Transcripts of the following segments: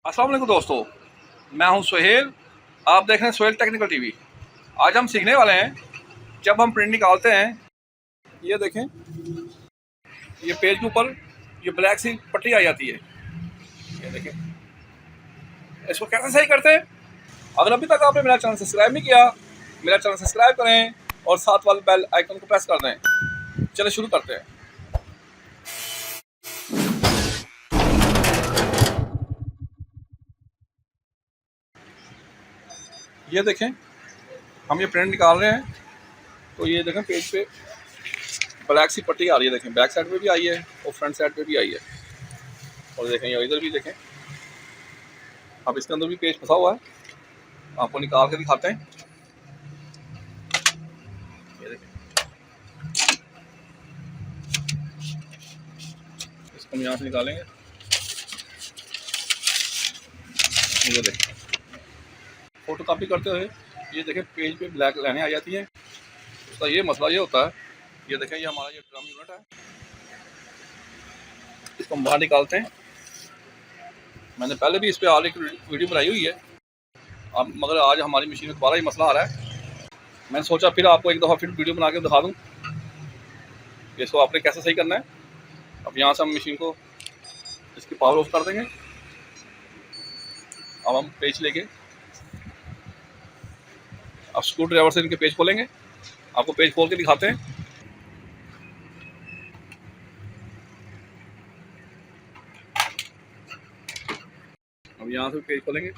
अस्सलाम वालेकुम दोस्तों, मैं हूं सुहेल। आप देख रहे हैं सुहेल टेक्निकल टीवी। आज हम सीखने वाले हैं, जब हम प्रिंट निकालते हैं, ये देखें, ये पेज के ऊपर ये ब्लैक सी पट्टी आ जाती है। ये देखें, इसको कैसे सही करते हैं। अगर अभी तक आपने मेरा चैनल सब्सक्राइब नहीं किया, मेरा चैनल सब्सक्राइब करें और साथ वाले बेल आइकन को प्रेस कर दें। चलिए शुरू करते हैं। ये देखें, हम ये प्रिंट निकाल रहे हैं, तो ये देखें पेज पे ब्लैक सी पट्टी आ रही है। देखें, बैक साइड पे भी आई है और फ्रंट साइड पे भी आई है। और देखें, ये इधर भी देखें, अब इसके अंदर भी पेज फंसा हुआ है। आपको निकाल के दिखाते हैं। ये देखें, इसको हम यहाँ से निकालेंगे। ये देखें, फोटो कॉपी करते हुए ये देखें पेज पे ब्लैक लाइनें आ जाती हैं। उसका ये मसला ये होता है। ये देखें, ये हमारा ये ड्रम यूनिट है, इसको हम बाहर निकालते हैं। मैंने पहले भी इस पर और एक वीडियो बनाई हुई है, अब मगर आज हमारी मशीन में दोबारा ही मसला आ रहा है। मैंने सोचा फिर आपको एक दफ़ा फिर वीडियो बना के दिखा दूँ कि इसको आपने कैसे सही करना है। अब यहाँ से हम मशीन को इसकी पावर ऑफ कर देंगे। अब हम पेज लेके अब स्क्रू ड्राइवर से इनके पेज खोलेंगे। आपको पेज खोल के दिखाते हैं। अब यहाँ से पेज खोलेंगे।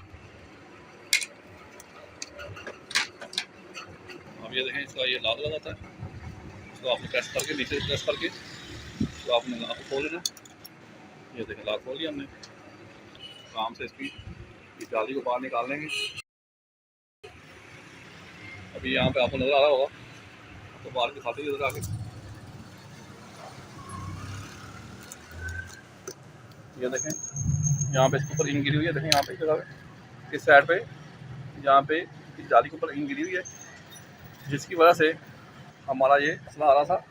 अब ये देखें, इसका ये लॉक लगाता है, इसको आपने प्रेस करके नीचे प्रेस करके तो आपने लॉक खोल लेना। ये देखें, लॉक खोल लिया हमने। आराम से इसकी जाली को बाहर निकाल लेंगे। अभी यहाँ पे आपको नज़र आ रहा होगा, तो बाहर दिखाते हैं इधर आके। ये देखें, यहाँ पे इसके ऊपर इंक गिरी हुई है। देखें यहाँ पे जगह पे, इस साइड पे यहाँ पे इस जाली के ऊपर इंक गिरी हुई है, जिसकी वजह से हमारा ये मसला आ रहा था।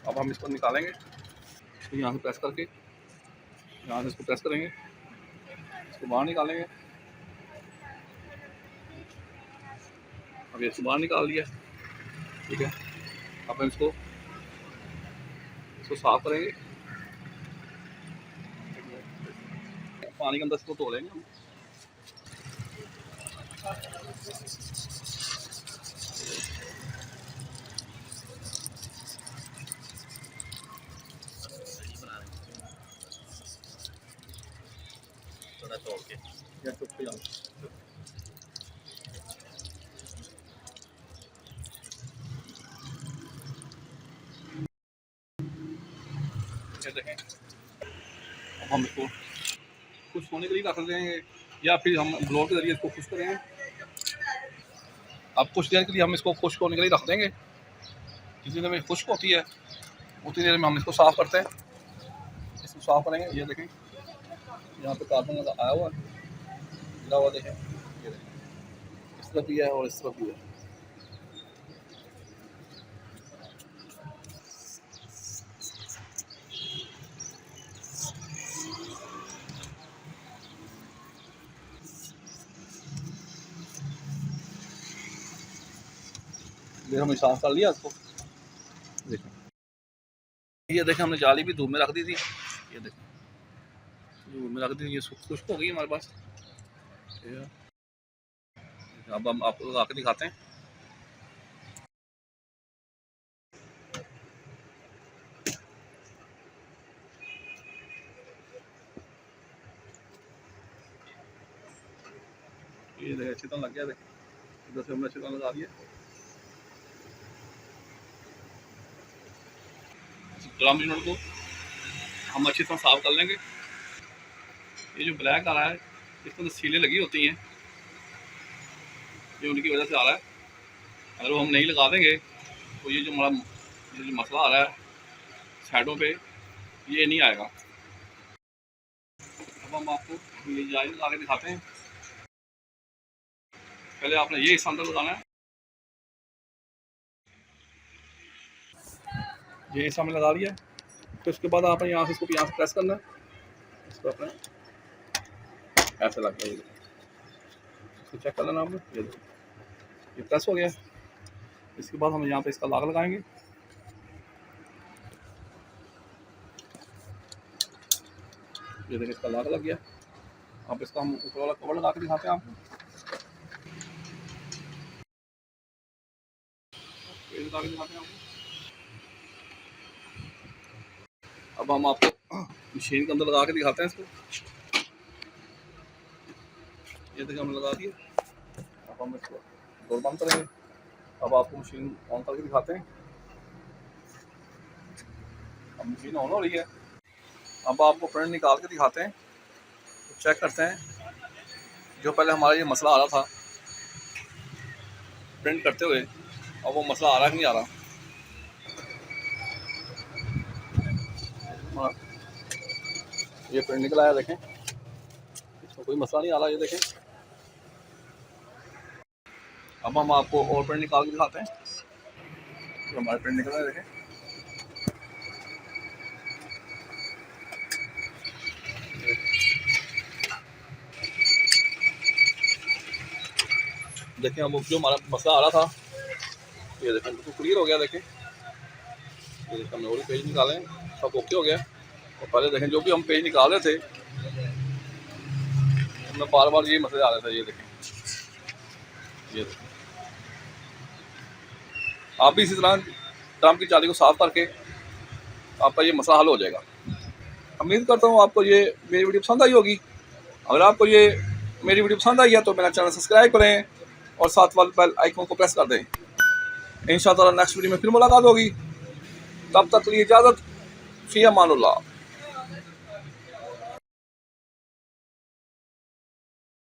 अब हम इसको निकालेंगे। तो यहाँ से प्रेस करके यहाँ से इसको प्रेस करेंगे, इसको बाहर निकालेंगे। अब ये इसको बाहर निकाल दिया, ठीक है। अब हम इसको साफ करेंगे, पानी के अंदर इसको धो लेंगे हम। थोड़ा तोड़ के या चुप के जाओ। ये देखें, अब हम इसको खुश्क होने के लिए रख देंगे या फिर हम ब्लोअर के जरिए इसको खुश्क करेंगे। अब कुछ देर के लिए हम इसको खुश्क होने के लिए रख देंगे। जितनी देर में खुश्क होती है उतनी देर में हम इसको साफ़ करते हैं। इसको साफ़ करेंगे। ये देखें, यहाँ पे कार्बन आया हुआ है, गिरा हुआ। देखें, ये देखें, इस तरफ भी है और इस तरफ भी है। ये हमने साफ कर लिया इसको। देखें, ये देखें, हमने जाली भी धूप में रख दी थी। ये देखें, धूप में रख दी थी, ये खुश्क हो गई हमारे पास। अब हम आपको लगा के दिखाते हैं। ये देखें, अच्छी तरह लग गया। देखें, इधर से हमने अच्छी तरह लगा दिया। ड्रम यूनिट को हम अच्छी तरह साफ कर लेंगे। ये जो ब्लैक आ रहा है, इसके अंदर सीलें लगी होती हैं, ये उनकी वजह से आ रहा है। अगर वो हम नहीं लगा देंगे तो ये जो हमारा मसला आ रहा है साइडों पे, ये नहीं आएगा। अब हम आपको ये जाली लगा के दिखाते हैं। पहले आपने ये हिस्सा अंदर लगाना है। ये हिस्सा हमने लगा लिया। फिर उसके बाद आपने यहाँ से इसको यहाँ से प्रेस करना है। इसको अपने ऐसा लगता है। इसको चेक कर लेना आपने, ये देखो ये प्रेस हो गया। इसके बाद हम यहाँ पे इसका लाग लगाएंगे। ये देखिए इसका लाग लग गया। अब इसका हम ऊपर वाला कवर लगा के दिखाते हैं आपको। ये लगा के दिखाते हैं आपको। अब हम आपको मशीन के अंदर लगा के दिखाते हैं इसको। ये देखिए हमने लगा दिया। अब हम इसको डोर बंद करेंगे। अब आपको मशीन ऑन करके दिखाते हैं। अब मशीन ऑन हो रही है। अब आपको प्रिंट निकाल के दिखाते हैं, तो चेक करते हैं। जो पहले हमारा ये मसला आ रहा था प्रिंट करते हुए, अब वो मसला आ रहा है कि नहीं आ रहा। हाँ, ये प्रिंट निकल आया, देखें इसमें कोई मसला नहीं आ रहा। ये देखें। अब हम आपको और प्रिंट निकाल के दिखाते हैं। तो हमारे प्रिंट निकल रहा है, देखें। देखें अब जो हमारा मसला आ रहा था, ये देखें बिल्कुल क्लियर हो गया। देखें ये देखें हमने और पेज निकाले, सब ओके हो गया। और पहले देखें जो भी हम पेज निकाल रहे थे उसमें बार बार ये मसले आ रहे थे। ये देखें, ये देखें। आप भी इसी तरह ड्रम की जाली को साफ करके आपका ये मसला हल हो जाएगा। उम्मीद करता हूँ आपको ये मेरी वीडियो पसंद आई होगी। अगर आपको ये मेरी वीडियो पसंद आई है तो मेरा चैनल सब्सक्राइब करें और साथ वाले बेल आइकन को प्रेस कर दें। इंशाअल्लाह नेक्स्ट वीडियो में फिर मुलाकात होगी। तब तक के लिए इजाज़त। फ़ी अमानुल्लाह।